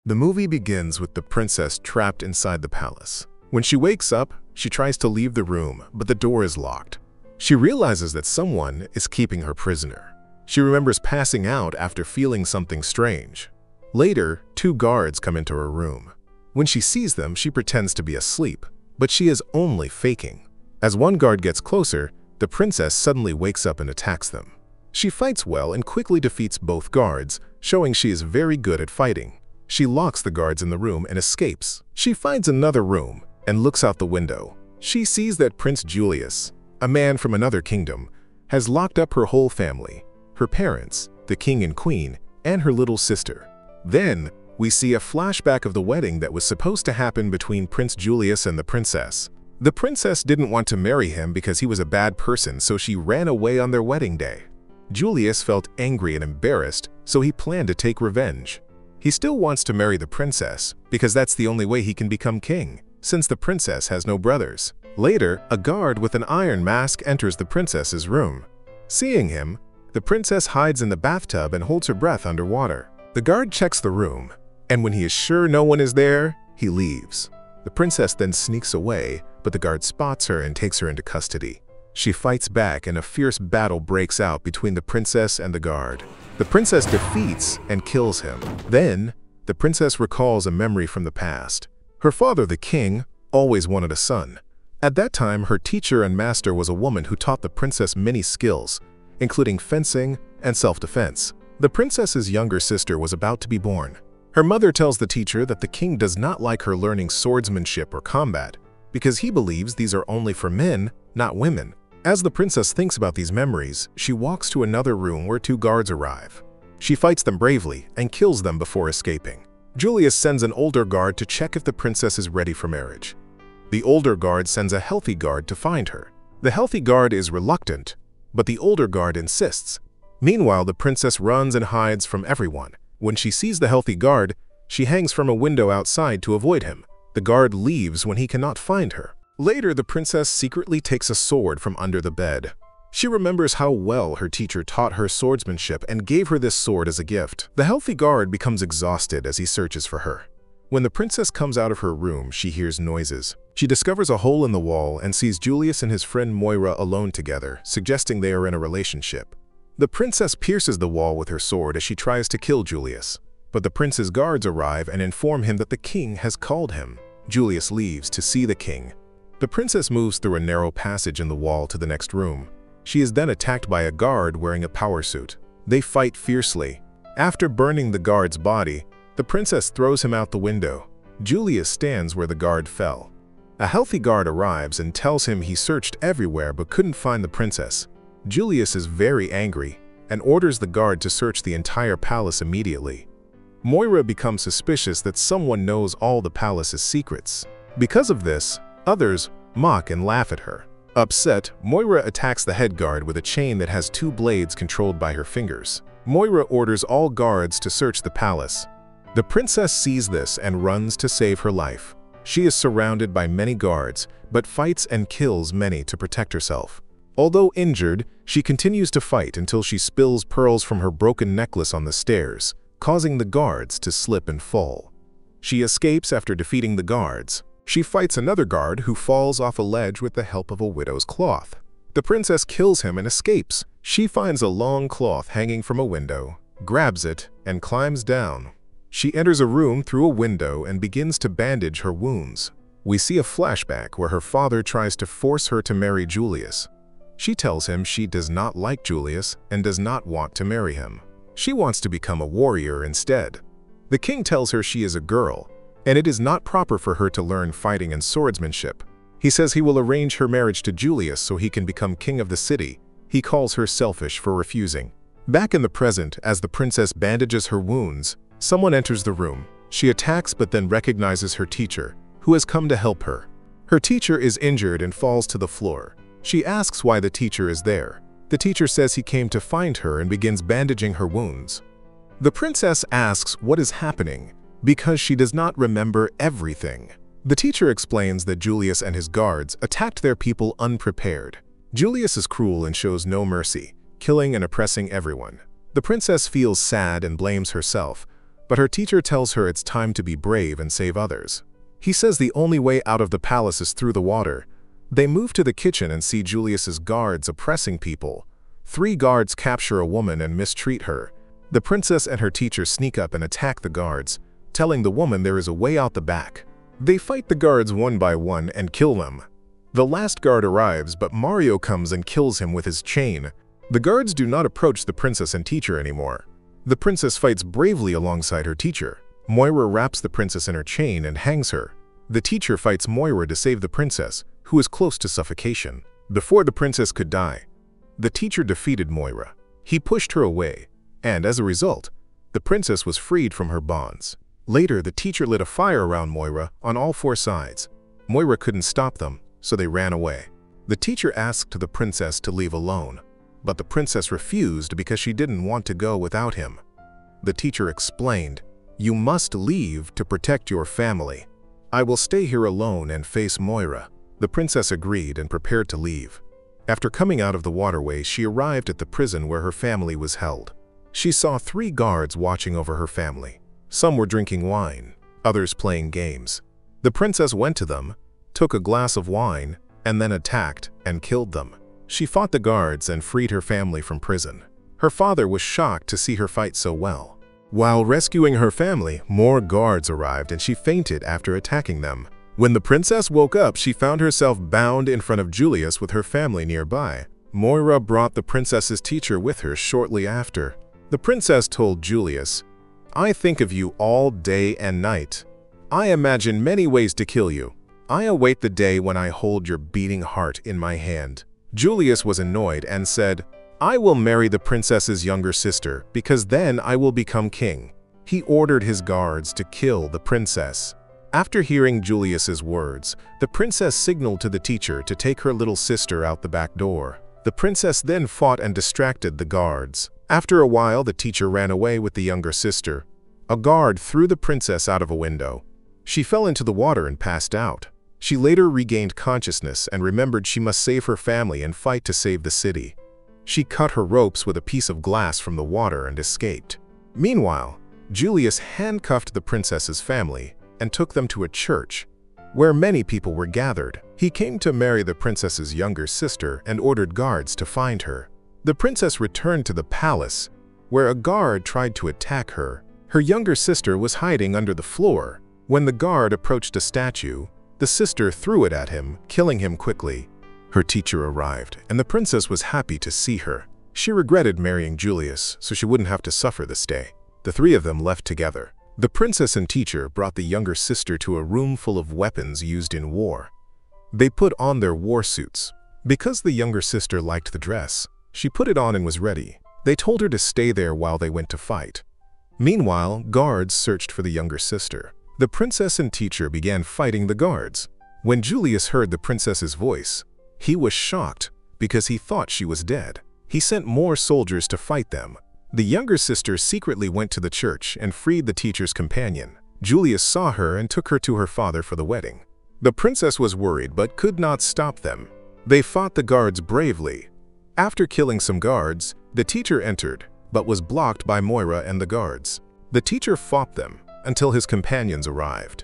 The movie begins with the princess trapped inside the palace. When she wakes up, she tries to leave the room, but the door is locked. She realizes that someone is keeping her prisoner. She remembers passing out after feeling something strange. Later, two guards come into her room. When she sees them, she pretends to be asleep, but she is only faking. As one guard gets closer, the princess suddenly wakes up and attacks them. She fights well and quickly defeats both guards, showing she is very good at fighting. She locks the guards in the room and escapes. She finds another room and looks out the window. She sees that Prince Julius, a man from another kingdom, has locked up her whole family, her parents, the king and queen, and her little sister. Then, we see a flashback of the wedding that was supposed to happen between Prince Julius and the princess. The princess didn't want to marry him because he was a bad person, so she ran away on their wedding day. Julius felt angry and embarrassed, so he planned to take revenge. He still wants to marry the princess because that's the only way he can become king, since the princess has no brothers. Later, a guard with an iron mask enters the princess's room. Seeing him, the princess hides in the bathtub and holds her breath underwater. The guard checks the room, and when he is sure no one is there, he leaves. The princess then sneaks away, but the guard spots her and takes her into custody. She fights back and a fierce battle breaks out between the princess and the guard. The princess defeats and kills him. Then, the princess recalls a memory from the past. Her father, the king, always wanted a son. At that time, her teacher and master was a woman who taught the princess many skills, including fencing and self-defense. The princess's younger sister was about to be born. Her mother tells the teacher that the king does not like her learning swordsmanship or combat, because he believes these are only for men, not women. As the princess thinks about these memories, she walks to another room where two guards arrive. She fights them bravely and kills them before escaping. Julius sends an older guard to check if the princess is ready for marriage. The older guard sends a healthy guard to find her. The healthy guard is reluctant, but the older guard insists. Meanwhile, the princess runs and hides from everyone. When she sees the healthy guard, she hangs from a window outside to avoid him. The guard leaves when he cannot find her. Later, the princess secretly takes a sword from under the bed. She remembers how well her teacher taught her swordsmanship and gave her this sword as a gift. The healthy guard becomes exhausted as he searches for her. When the princess comes out of her room, she hears noises. She discovers a hole in the wall and sees Julius and his friend Moira alone together, suggesting they are in a relationship. The princess pierces the wall with her sword as she tries to kill Julius. But the prince's guards arrive and inform him that the king has called him. Julius leaves to see the king. The princess moves through a narrow passage in the wall to the next room. She is then attacked by a guard wearing a power suit. They fight fiercely. After burning the guard's body, the princess throws him out the window. Julius stands where the guard fell. A healthy guard arrives and tells him he searched everywhere but couldn't find the princess. Julius is very angry and orders the guard to search the entire palace immediately. Moira becomes suspicious that someone knows all the palace's secrets. Because of this, others mock and laugh at her. Upset, Moira attacks the head guard with a chain that has two blades controlled by her fingers. Moira orders all guards to search the palace. The princess sees this and runs to save her life. She is surrounded by many guards, but fights and kills many to protect herself. Although injured, she continues to fight until she spills pearls from her broken necklace on the stairs, causing the guards to slip and fall. She escapes after defeating the guards. She fights another guard who falls off a ledge with the help of a widow's cloth. The princess kills him and escapes. She finds a long cloth hanging from a window, grabs it, and climbs down. She enters a room through a window and begins to bandage her wounds. We see a flashback where her father tries to force her to marry Julius. She tells him she does not like Julius and does not want to marry him. She wants to become a warrior instead. The king tells her she is a girl, and it is not proper for her to learn fighting and swordsmanship. He says he will arrange her marriage to Julius so he can become king of the city. He calls her selfish for refusing. Back in the present, as the princess bandages her wounds, someone enters the room. She attacks but then recognizes her teacher, who has come to help her. Her teacher is injured and falls to the floor. She asks why the teacher is there. The teacher says he came to find her and begins bandaging her wounds. The princess asks what is happening, because she does not remember everything. The teacher explains that Julius and his guards attacked their people unprepared. Julius is cruel and shows no mercy, killing and oppressing everyone. The princess feels sad and blames herself, but her teacher tells her it's time to be brave and save others. He says the only way out of the palace is through the water. They move to the kitchen and see Julius's guards oppressing people. 3 guards capture a woman and mistreat her. The princess and her teacher sneak up and attack the guards, telling the woman there is a way out the back. They fight the guards one by one and kill them. The last guard arrives, but Mario comes and kills him with his chain. The guards do not approach the princess and teacher anymore. The princess fights bravely alongside her teacher. Moira wraps the princess in her chain and hangs her. The teacher fights Moira to save the princess, who is close to suffocation. Before the princess could die, the teacher defeated Moira. He pushed her away, and as a result, the princess was freed from her bonds. Later, the teacher lit a fire around Moira on all 4 sides. Moira couldn't stop them, so they ran away. The teacher asked the princess to leave alone, but the princess refused because she didn't want to go without him. The teacher explained, "You must leave to protect your family. I will stay here alone and face Moira." The princess agreed and prepared to leave. After coming out of the waterway, she arrived at the prison where her family was held. She saw 3 guards watching over her family. Some were drinking wine, others playing games. The princess went to them, took a glass of wine, and then attacked and killed them. She fought the guards and freed her family from prison. Her father was shocked to see her fight so well. While rescuing her family, more guards arrived and she fainted after attacking them. When the princess woke up, she found herself bound in front of Julius with her family nearby. Moira brought the princess's teacher with her shortly after. The princess told Julius, "I think of you all day and night. I imagine many ways to kill you. I await the day when I hold your beating heart in my hand." Julius was annoyed and said, "I will marry the princess's younger sister because then I will become king." He ordered his guards to kill the princess. After hearing Julius's words, the princess signaled to the teacher to take her little sister out the back door. The princess then fought and distracted the guards. After a while, the teacher ran away with the younger sister. A guard threw the princess out of a window. She fell into the water and passed out. She later regained consciousness and remembered she must save her family and fight to save the city. She cut her ropes with a piece of glass from the water and escaped. Meanwhile, Julius handcuffed the princess's family and took them to a church, where many people were gathered. He came to marry the princess's younger sister and ordered guards to find her. The princess returned to the palace, where a guard tried to attack her. Her younger sister was hiding under the floor. When the guard approached a statue, the sister threw it at him, killing him quickly. Her teacher arrived, and the princess was happy to see her. She regretted marrying Julius, so she wouldn't have to suffer this day. The 3 of them left together. The princess and teacher brought the younger sister to a room full of weapons used in war. They put on their war suits. Because the younger sister liked the dress, she put it on and was ready. They told her to stay there while they went to fight. Meanwhile, guards searched for the younger sister. The princess and teacher began fighting the guards. When Julius heard the princess's voice, he was shocked because he thought she was dead. He sent more soldiers to fight them. The younger sister secretly went to the church and freed the teacher's companion. Julius saw her and took her to her father for the wedding. The princess was worried but could not stop them. They fought the guards bravely. After killing some guards, the teacher entered, but was blocked by Moira and the guards. The teacher fought them until his companions arrived.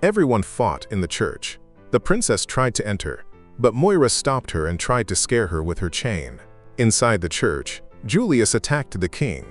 Everyone fought in the church. The princess tried to enter, but Moira stopped her and tried to scare her with her chain. Inside the church, Julius attacked the king.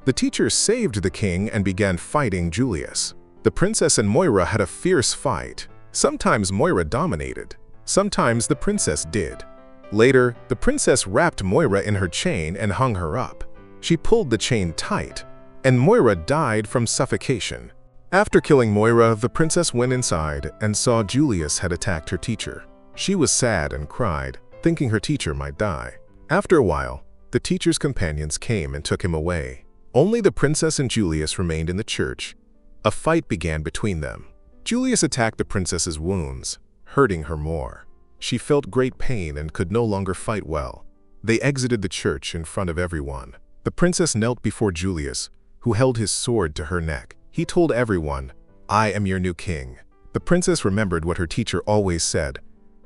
The teacher saved the king and began fighting Julius. The princess and Moira had a fierce fight. Sometimes Moira dominated, sometimes the princess did. Later, the princess wrapped Moira in her chain and hung her up. She pulled the chain tight, and Moira died from suffocation. After killing Moira, the princess went inside and saw Julius had attacked her teacher. She was sad and cried, thinking her teacher might die. After a while, the teacher's companions came and took him away. Only the princess and Julius remained in the church. A fight began between them. Julius attacked the princess's wounds, hurting her more. She felt great pain and could no longer fight well. They exited the church in front of everyone. The princess knelt before Julius, who held his sword to her neck. He told everyone, "I am your new king." The princess remembered what her teacher always said,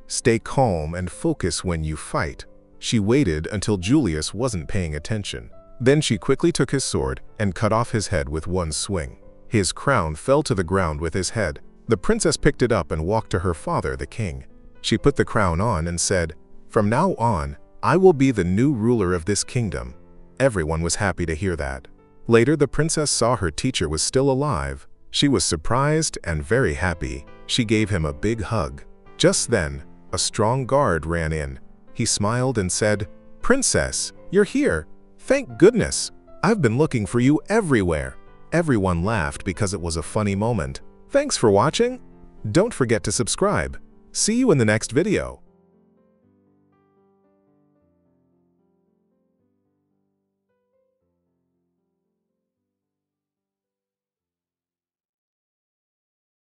"Stay calm and focus when you fight." She waited until Julius wasn't paying attention. Then she quickly took his sword and cut off his head with one swing. His crown fell to the ground with his head. The princess picked it up and walked to her father, the king. She put the crown on and said, "From now on, I will be the new ruler of this kingdom." Everyone was happy to hear that. Later, the princess saw her teacher was still alive. She was surprised and very happy. She gave him a big hug. Just then, a strong guard ran in. He smiled and said, "Princess, you're here. Thank goodness. I've been looking for you everywhere." Everyone laughed because it was a funny moment. Thanks for watching. Don't forget to subscribe. See you in the next video.